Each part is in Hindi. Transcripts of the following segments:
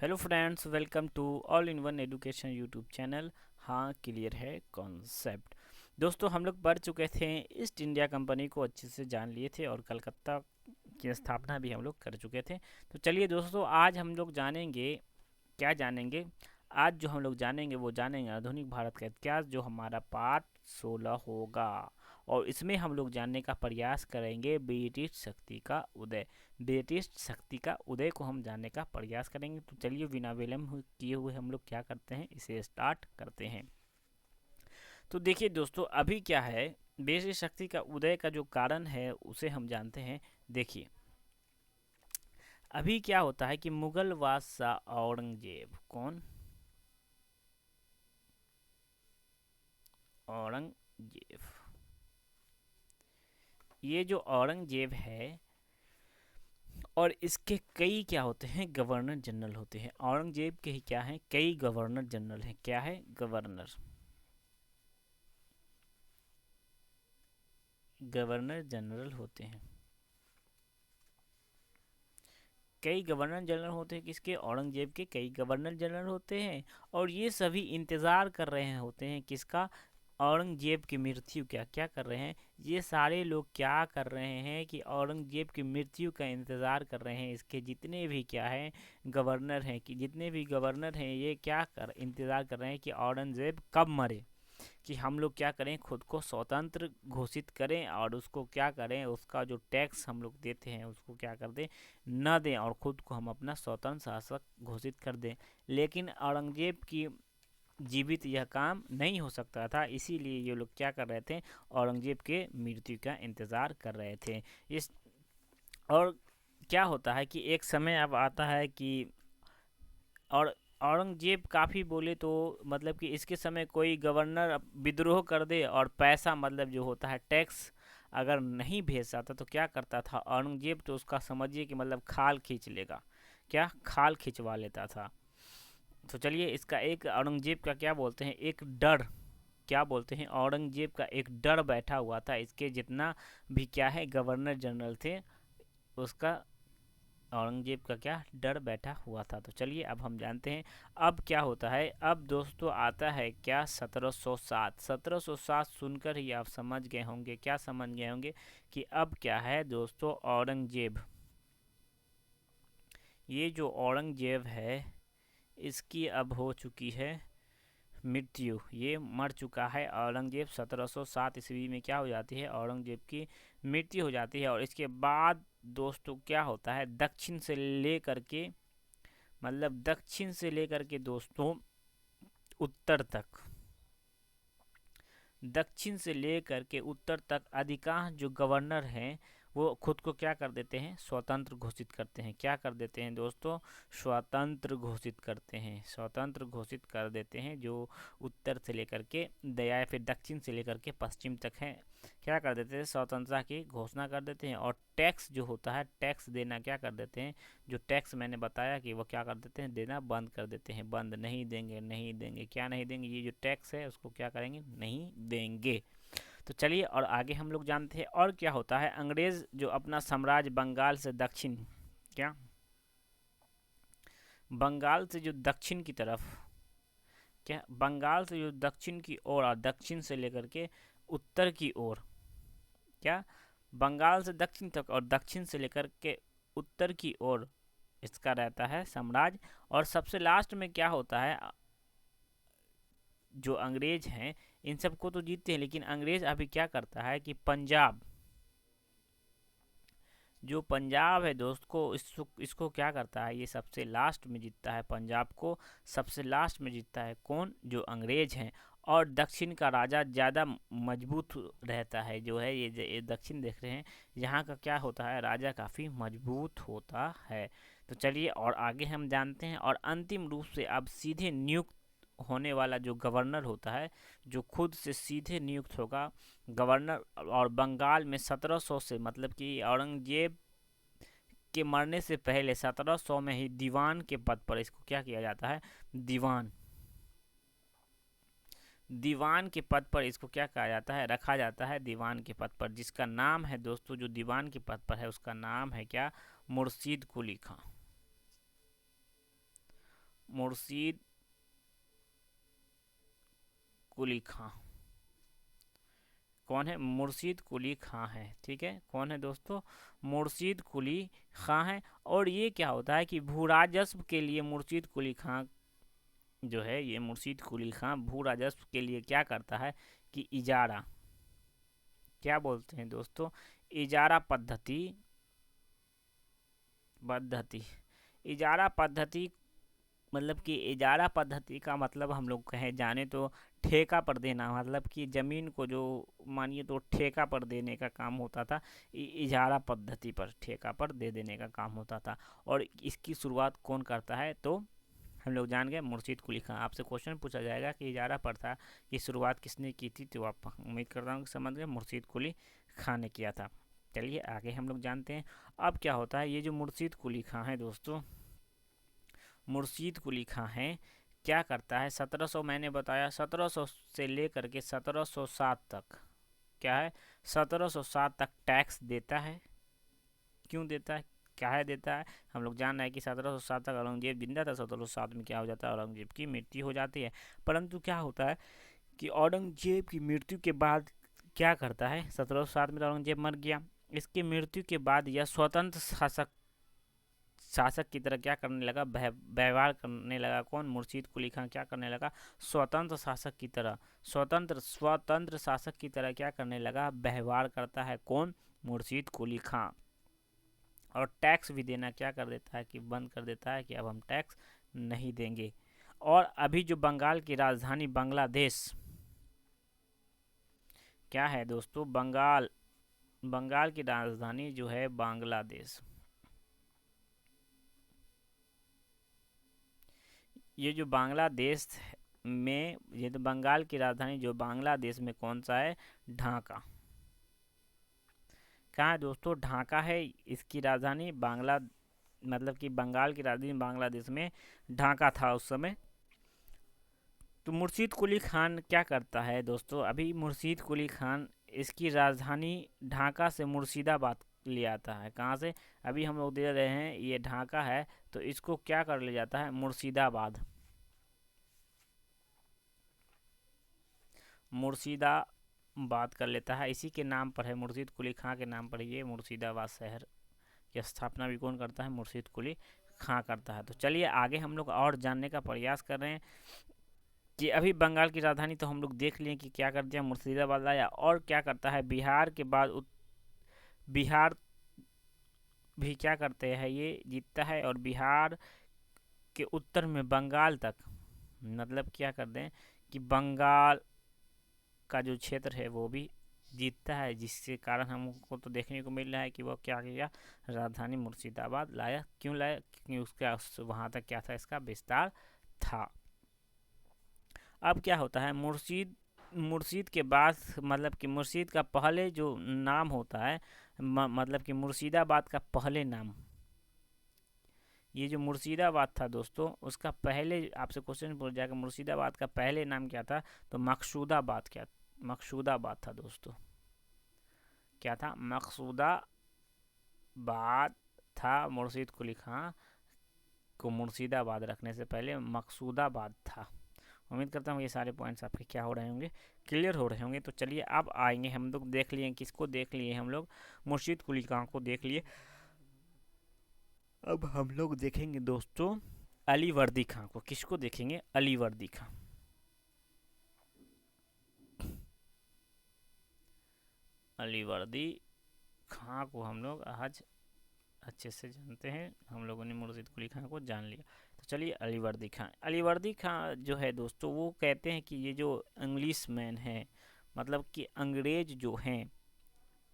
Hello friends, welcome to all in one education YouTube channel. हाँ, क्लियर है कॉन्सेप्ट। दोस्तों, हम लोग पढ़ चुके थे, ईस्ट इंडिया कंपनी को अच्छे से जान लिए थे और कलकत्ता की स्थापना भी हम लोग कर चुके थे। तो चलिए दोस्तों, आज हम लोग जानेंगे, क्या जानेंगे? आज जो हम लोग जानेंगे वो जानेंगे आधुनिक भारत का इतिहास, जो हमारा पार्ट 16 होगा। और इसमें हम लोग जानने का प्रयास करेंगे ब्रिटिश शक्ति का उदय। ब्रिटिश शक्ति का उदय को हम जानने का प्रयास करेंगे। तो चलिए, बिना विलम्ब किए हुए हम लोग क्या करते हैं, इसे स्टार्ट करते हैं। तो देखिए दोस्तों, अभी क्या है, ब्रिटिश शक्ति का उदय का जो कारण है उसे हम जानते हैं। देखिए, अभी क्या होता है कि मुगल बादशाह औरंगजेब, कौन? औरंगजेब। ये जो औरंगजेब है, और इसके कई क्या होते हैं, गवर्नर जनरल होते हैं। औरंगजेब के ही क्या हैं, कई गवर्नर जनरल हैं। क्या है? गवर्नर। गवर्नर जनरल होते हैं। कई गवर्नर जनरल होते हैं, किसके? औरंगजेब के कई गवर्नर जनरल होते हैं। और ये सभी इंतज़ार कर रहे होते हैं, किसका? औरंगजेब की मृत्यु। क्या क्या कर रहे हैं ये सारे लोग? क्या कर रहे हैं कि औरंगजेब की मृत्यु का इंतज़ार कर रहे हैं। इसके जितने भी क्या हैं, गवर्नर हैं, कि जितने भी गवर्नर हैं, ये क्या कर इंतज़ार कर रहे हैं कि औरंगजेब कब मरे, कि हम लोग क्या करें, खुद को स्वतंत्र घोषित करें और उसको क्या करें, उसका जो टैक्स हम लोग देते हैं उसको क्या कर दें, न दें, और ख़ुद को हम अपना स्वतंत्र शासक घोषित कर दें। लेकिन औरंगजेब की जीवित यह काम नहीं हो सकता था, इसीलिए ये लोग क्या कर रहे थे, औरंगजेब के मृत्यु का इंतज़ार कर रहे थे। इस और क्या होता है कि एक समय अब आता है कि और औरंगजेब काफ़ी बोले तो मतलब कि इसके समय कोई गवर्नर विद्रोह कर दे और पैसा मतलब जो होता है टैक्स अगर नहीं भेजता था तो क्या करता था औरंगजेब, तो उसका समझिए कि मतलब खाल खींच लेगा। क्या? खाल खिंचवा लेता था। तो चलिए, इसका एक औरंगजेब का क्या बोलते हैं, एक डर, क्या बोलते हैं, औरंगजेब का एक डर बैठा हुआ था। इसके जितना भी क्या है गवर्नर जनरल थे, उसका औरंगजेब का क्या डर बैठा हुआ था। तो चलिए, अब हम जानते हैं अब क्या होता है। अब दोस्तों आता है क्या, 1707। 1707 सुनकर ही आप समझ गए होंगे, क्या समझ गए होंगे कि अब क्या है दोस्तों, औरंगजेब, ये जो औरंगजेब है इसकी अब हो चुकी है मृत्यु, ये मर चुका है औरंगजेब। 1707 ईस्वी में क्या हो जाती है, औरंगजेब की मृत्यु हो जाती है। और इसके बाद दोस्तों क्या होता है, दक्षिण से लेकर के, मतलब दक्षिण से लेकर के दोस्तों उत्तर तक, दक्षिण से लेकर के उत्तर तक अधिकांश जो गवर्नर हैं वो खुद को क्या कर देते हैं, स्वतंत्र घोषित करते हैं। क्या कर देते हैं दोस्तों, स्वतंत्र घोषित करते हैं, स्वतंत्र घोषित कर देते हैं। जो उत्तर से लेकर के दया फिर दक्षिण से लेकर के पश्चिम तक है, क्या कर देते हैं, स्वतंत्रता की घोषणा कर देते हैं। और टैक्स जो होता है, टैक्स देना क्या कर देते हैं, जो टैक्स मैंने बताया कि वो क्या कर देते हैं, देना बंद कर देते हैं। बंद नहीं देंगे, नहीं देंगे, क्या नहीं देंगे, ये जो टैक्स है उसको क्या करेंगे, नहीं देंगे। तो चलिए, और आगे हम लोग जानते हैं और क्या होता है। अंग्रेज जो अपना साम्राज्य बंगाल से दक्षिण, क्या बंगाल से जो दक्षिण की तरफ, क्या बंगाल से जो दक्षिण की ओर और दक्षिण से लेकर के उत्तर की ओर, क्या बंगाल से दक्षिण तक और दक्षिण से लेकर के उत्तर की ओर इसका रहता है साम्राज्य। और सबसे लास्ट में क्या होता है, जो अंग्रेज हैं इन सबको तो जीतते हैं, लेकिन अंग्रेज अभी क्या करता है कि पंजाब, जो पंजाब है दोस्त को, इसको क्या करता है, ये सबसे लास्ट में जीतता है पंजाब को। सबसे लास्ट में जीतता है कौन, जो अंग्रेज हैं। और दक्षिण का राजा ज़्यादा मजबूत रहता है, जो है ये दक्षिण देख रहे हैं, यहाँ का क्या होता है, राजा काफ़ी मजबूत होता है। तो चलिए, और आगे हम जानते हैं। और अंतिम रूप से अब सीधे नियुक्त होने वाला जो गवर्नर होता है, जो खुद से सीधे नियुक्त होगा गवर्नर, और बंगाल में 1700 से, मतलब कि औरंगजेब के मरने से पहले 1700 में ही दीवान के पद पर इसको क्या किया जाता है, दीवान, दीवान के पद पर इसको क्या कहा जाता है, रखा जाता है दीवान के पद पर, जिसका नाम है दोस्तों, जो दीवान के पद पर है उसका नाम है क्या, मुर्शीद कुली खां। मुर्शीद कुली खां। कौन है? मुर्शीद कुली खां है। ठीक है, कौन है दोस्तों? मुर्शीद कुली खां है। और ये क्या होता है कि भू राजस्व के लिए मुर्शीद कुली खां जो है, ये मुर्शीद कुली खां भू राजस्व के लिए क्या करता है कि इजारा, क्या बोलते हैं दोस्तों, इजारा पद्धति पद्धति इजारा पद्धति, मतलब कि इजारा पद्धति का मतलब हम लोग कहें जाने तो ठेका पर देना, मतलब कि ज़मीन को जो मानिए तो ठेका पर देने का काम होता था। इजारा पद्धति पर ठेका पर दे देने का काम होता था। और इसकी शुरुआत कौन करता है? तो हम लोग जान गए, मुर्शीद कुली खां। आपसे क्वेश्चन पूछा जाएगा कि इजारा प्रथा की शुरुआत किसने की थी, तो आप उम्मीद करता हूँ कि समझ गए, मुर्शीद कुली खां ने किया था। चलिए आगे हम लोग जानते हैं। अब क्या होता है, ये जो मुर्शीद कुली खां है दोस्तों, मुर्शीद कुली खां है, क्या करता है 1700, मैंने बताया 1700 से लेकर के 1707 तक, क्या है 1707 तक टैक्स देता है। क्यों देता है, क्या है देता है? हम लोग जान रहे हैं कि 1707 तक औरंगजेब जिंदा था। 1707 में क्या हो जाता है, औरंगजेब की मृत्यु हो जाती है। परंतु क्या होता है कि औरंगजेब की मृत्यु के बाद क्या करता है, 1707 में तो औरंगजेब मर गया। इसकी मृत्यु के बाद यह स्वतंत्र शासक की तरह क्या करने लगा, व्यवहार करने लगा। कौन? मुर्शीद कुली खां क्या करने लगा, स्वतंत्र शासक की तरह, स्वतंत्र शासक की तरह क्या करने लगा, व्यवहार करता है। कौन? मुर्शीद कुली खां। और टैक्स भी देना क्या कर देता है कि बंद कर देता है कि अब हम टैक्स नहीं देंगे। और अभी जो बंगाल की राजधानी बांग्लादेश, क्या है दोस्तों, बंगाल की राजधानी जो है बांग्लादेश, ये जो बांग्लादेश में, ये तो बंगाल की राजधानी जो बांग्लादेश में कौन सा है, ढाका। कहाँ है दोस्तों, ढाका है इसकी राजधानी। मतलब कि बंगाल की राजधानी बांग्लादेश में ढाका था उस समय। तो मुर्शीद कुली खान क्या करता है दोस्तों, अभी मुर्शीद कुली खान इसकी राजधानी ढाका से मुर्शिदाबाद ले आता है। कहाँ से? अभी हम लोग दे रहे हैं ये ढाका है, तो इसको क्या कर ले जाता है, मुर्शिदाबाद। मुर्शिदाबाद कर लेता है। इसी के नाम पर है, मुर्शीद कुली खां के नाम पर ये मुर्शिदाबाद शहर की स्थापना भी कौन करता है, मुर्शीद कुली खां करता है। तो चलिए आगे हम लोग और जानने का प्रयास कर रहे हैं कि अभी बंगाल की राजधानी तो हम लोग देख लिए कि क्या कर दिया, मुर्शिदाबाद लाया। और क्या करता है, बिहार के बाद बिहार भी क्या करते हैं, ये जीतता है। और बिहार के उत्तर में बंगाल तक, मतलब क्या करते हैं कि बंगाल का जो क्षेत्र है वो भी जीतता है, जिसके कारण हमको तो देखने को मिल रहा है कि वो क्या किया, राजधानी मुर्शिदाबाद लाया। क्यों लाया? क्योंकि उसका वहाँ तक क्या था, इसका विस्तार था। अब क्या होता है, मुर्शीद के बाद, मतलब कि मुर्शीद का पहले जो नाम होता है, मतलब कि मुर्शिदाबाद का पहले नाम, ये जो मुर्शिदाबाद था दोस्तों, उसका पहले आपसे क्वेश्चन पूछ जाएगा मुर्शिदाबाद का पहले नाम क्या था, तो मकसूदाबाद। क्या? मकसूदाबाद था दोस्तों। क्या था? मकसूदाबाद था। मुर्शीद कुली खां को मुर्शिदाबाद रखने से पहले मकसूदाबाद था। उम्मीद करता हूँ ये सारे पॉइंट्स आपके क्या हो रहे होंगे, क्लियर हो रहे होंगे। तो चलिए अब आएंगे, हम लोग देख लिए किसको, देख लिए हम लोग मुर्शीद कुली खां को देख लिए। अब हम लोग देखेंगे दोस्तों अली वर्दी खां को। किसको देखेंगे? अली वर्दी खां। अली वर्दी खां को हम लोग आज अच्छे से जानते हैं। हम लोगों ने मुर्शीद कुली खां को जान लिया। तो चलिए अली वर्दी खां। अली वर्दी खां जो है दोस्तों, वो कहते हैं कि ये जो इंग्लिश मैन है, मतलब कि अंग्रेज जो हैं,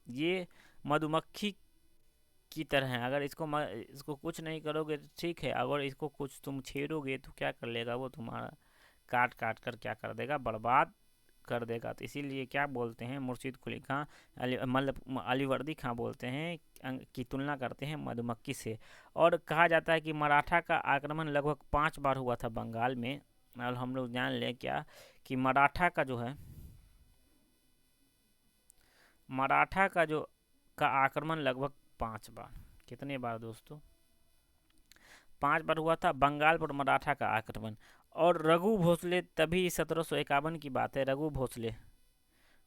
ये मधुमक्खी की तरह है। अगर इसको कुछ नहीं करोगे तो ठीक है, अगर इसको कुछ तुम छेड़ोगे तो क्या कर लेगा, वो तुम्हारा काट काट कर क्या कर देगा, बर्बाद कर देगा। तो इसीलिए क्या बोलते हैं, मुर्शीद कुली खां मतलब अली वर्दी खां बोलते हैं की तुलना करते हैं मधुमक्खी से। और कहा जाता है कि मराठा का आक्रमण लगभग 5 बार हुआ था बंगाल में। और हम लोग जान लें क्या कि मराठा का जो है, मराठा का जो का आक्रमण लगभग 5 बार। कितने बार दोस्तों? 5 बार हुआ था बंगाल पर मराठा का आक्रमण। और रघु भोसले, तभी 1751 की बात है। रघु भोसले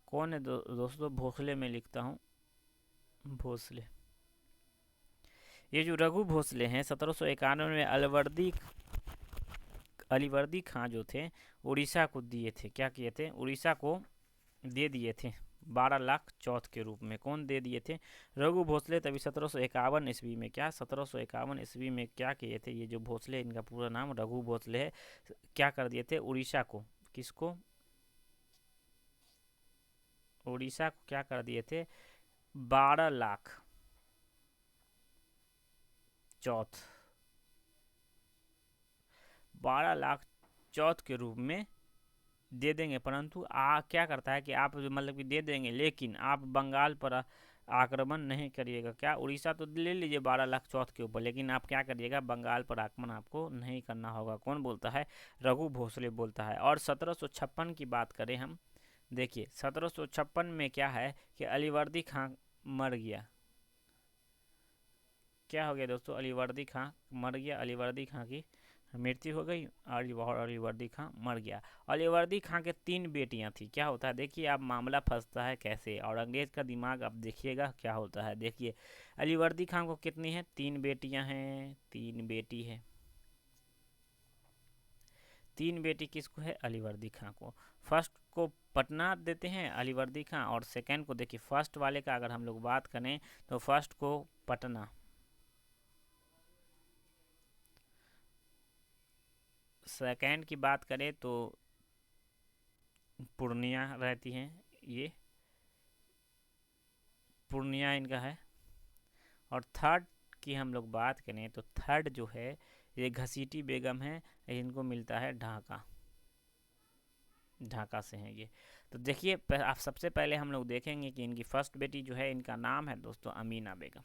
कौन है दोस्तों? भोसले में लिखता हूँ, भोसले। ये जो रघु भोसले हैं 1791 में अलीवर्दी खां जो थे उड़ीसा को दिए थे। क्या किए थे? उड़ीसा को दे दिए थे 12 लाख चौथ के रूप में। कौन दे दिए थे? रघु भोसले। तभी 1751 ईस्वी में, क्या 1751 ईस्वी में क्या किए थे ये जो भोसले, इनका पूरा नाम रघु भोसले है, क्या कर दिए थे? उड़ीसा को, किसको? उड़ीसा को क्या कर दिए थे? 12 लाख चौथ, 12 लाख चौथ के रूप में दे देंगे। परंतु क्या करता है कि आप मतलब कि दे देंगे, लेकिन आप बंगाल पर आक्रमण नहीं करिएगा। क्या? उड़ीसा तो ले लीजिए 12 लाख चौथ के ऊपर, लेकिन आप क्या करिएगा? बंगाल पर आक्रमण आपको नहीं करना होगा। कौन बोलता है? रघु भोसले बोलता है। और 1756 की बात करें हम, देखिए 1756 में क्या है कि अलीवर्दी खां मर गया। क्या हो गया दोस्तों? अलीवर्दी खां मर गया, अलीवर्दी खां की मृत्यु हो गई और अलीवर्दी खां मर गया। अलीवर्दी खां के 3 बेटियां थी। क्या होता है देखिए, अब मामला फंसता है कैसे, और अंग्रेज का दिमाग अब देखिएगा क्या होता है। देखिए अलीवर्दी खां को कितनी है? 3 बेटियां हैं, 3 बेटी है। 3 बेटी किसको है? अलीवर्दी खां को। फर्स्ट को पटना देते हैं अलीवर्दी खां, और सेकंड को देखिए, फर्स्ट वाले का अगर हम लोग बात करें तो फर्स्ट को पटना, सेकंड की बात करें तो पूर्णिया रहती हैं, ये पूर्णिया इनका है। और थर्ड की हम लोग बात करें तो थर्ड जो है ये घसीटी बेगम है, इनको मिलता है ढाका, ढाका से हैं ये। तो देखिए आप सबसे पहले हम लोग देखेंगे कि इनकी फर्स्ट बेटी जो है, इनका नाम है दोस्तों अमीना बेगम,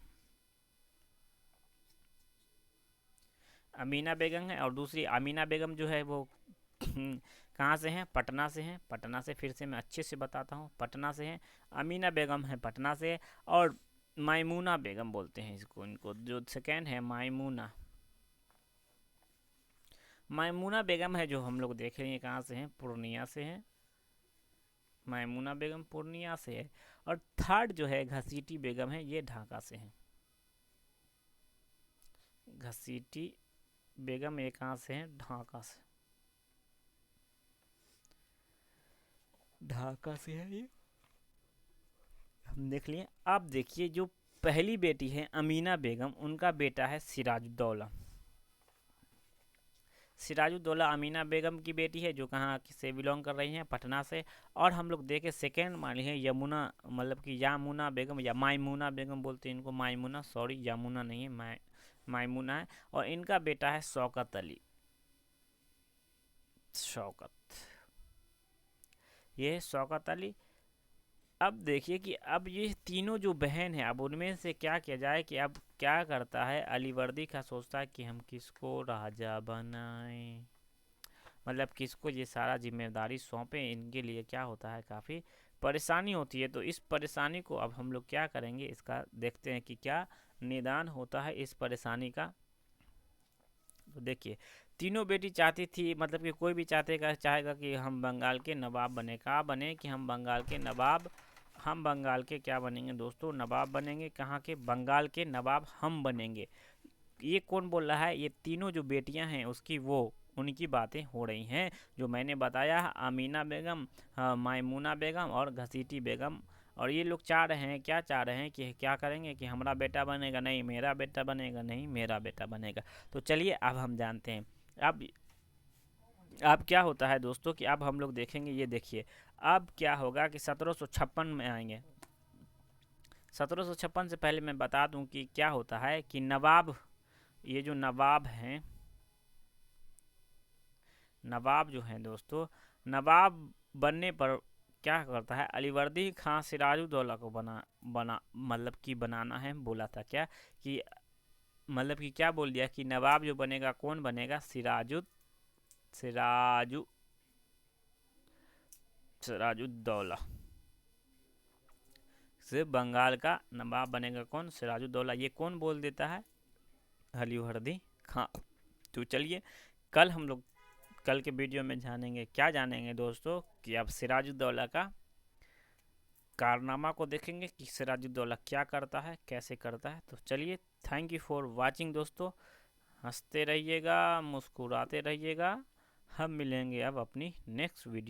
अमीना बेगम है। और दूसरी अमीना बेगम जो है वो कहाँ से हैं? पटना से हैं। पटना से, फिर से मैं अच्छे से बताता हूँ, पटना से हैं। अमीना बेगम है पटना से। और मायमूना बेगम बोलते हैं इसको, इनको जो सेकेंड है मायमूना, मायमूना बेगम है जो हम लोग देख रहे हैं कहाँ से हैं? पूर्णिया से हैं। मायमूना बेगम पूर्णिया से है। और थर्ड जो है घसीटी बेगम है, ये ढाका से है। घसीटी बेगम ये कहाँ से है? ढाका से, ढाका से है ये, हम देख लिए। अब देखिए जो पहली बेटी है अमीना बेगम, उनका बेटा है सिराजुद्दौला। सिराजुद्दौला अमीना बेगम की बेटी है, जो कहाँ से बिलोंग कर रही हैं? पटना से। और हम लोग देखें सेकेंड मान ली है यमुना, मतलब कि यामुना बेगम या मायमुना बेगम बोलते हैं इनको, मायमुना, सॉरी यमुना नहीं है, मायमुना है। और इनका बेटा है शौकत अली, शौकत, ये शौकत अली। अब देखिए कि अब ये तीनों जो बहन है, अब उनमें से क्या किया जाए कि अब क्या करता है अलीवर्दी का, सोचता है कि हम किसको राजा बनाएं, मतलब किसको ये सारा जिम्मेदारी सौंपें। इनके लिए क्या होता है, काफ़ी परेशानी होती है। तो इस परेशानी को अब हम लोग क्या करेंगे, इसका देखते हैं कि क्या निदान होता है इस परेशानी का। तो देखिए तीनों बेटी चाहती थी, मतलब कि कोई भी चाहेगा कि हम बंगाल के नवाब बने। कहाँ बने? कि हम बंगाल के नवाब, हम बंगाल के क्या बनेंगे दोस्तों? नवाब बनेंगे। कहाँ के? बंगाल के नवाब हम बनेंगे। ये कौन बोल रहा है? ये तीनों जो बेटियां हैं उसकी, वो उनकी बातें हो रही हैं जो मैंने बताया, अमीना बेगम, मायमूना बेगम और घसीटी बेगम। और ये लोग चाह रहे हैं, क्या चाह रहे हैं कि क्या करेंगे कि हमारा बेटा बनेगा, नहीं मेरा बेटा बनेगा, नहीं मेरा बेटा बनेगा। तो चलिए अब हम जानते हैं। अब क्या होता है दोस्तों कि अब हम लोग देखेंगे, ये देखिए अब क्या होगा कि 1756 में आएंगे। 1756 से पहले मैं बता दूं कि क्या होता है कि नवाब, ये जो नवाब हैं, नवाब जो हैं दोस्तों, नवाब बनने पर क्या करता है अलीवर्दी खां सिराजुद्दौला को बना मतलब कि बनाना है, बोला था क्या कि मतलब कि क्या बोल दिया कि नवाब जो बनेगा, कौन बनेगा? सिराजु सिराजुद्दौला से बंगाल का नवाब बनेगा कौन? सिराजुद्दौला। ये कौन बोल देता है? अलीवर्दी खां तो चलिए कल हम लोग कल के वीडियो में जानेंगे दोस्तों कि अब सिराजुद्दौला का कारनामा को देखेंगे कि सिराजुद्दौला क्या करता है, कैसे करता है। तो चलिए, थैंक यू फॉर वाचिंग दोस्तों। हंसते रहिएगा, मुस्कुराते रहिएगा। हम मिलेंगे अब अपनी नेक्स्ट वीडियो।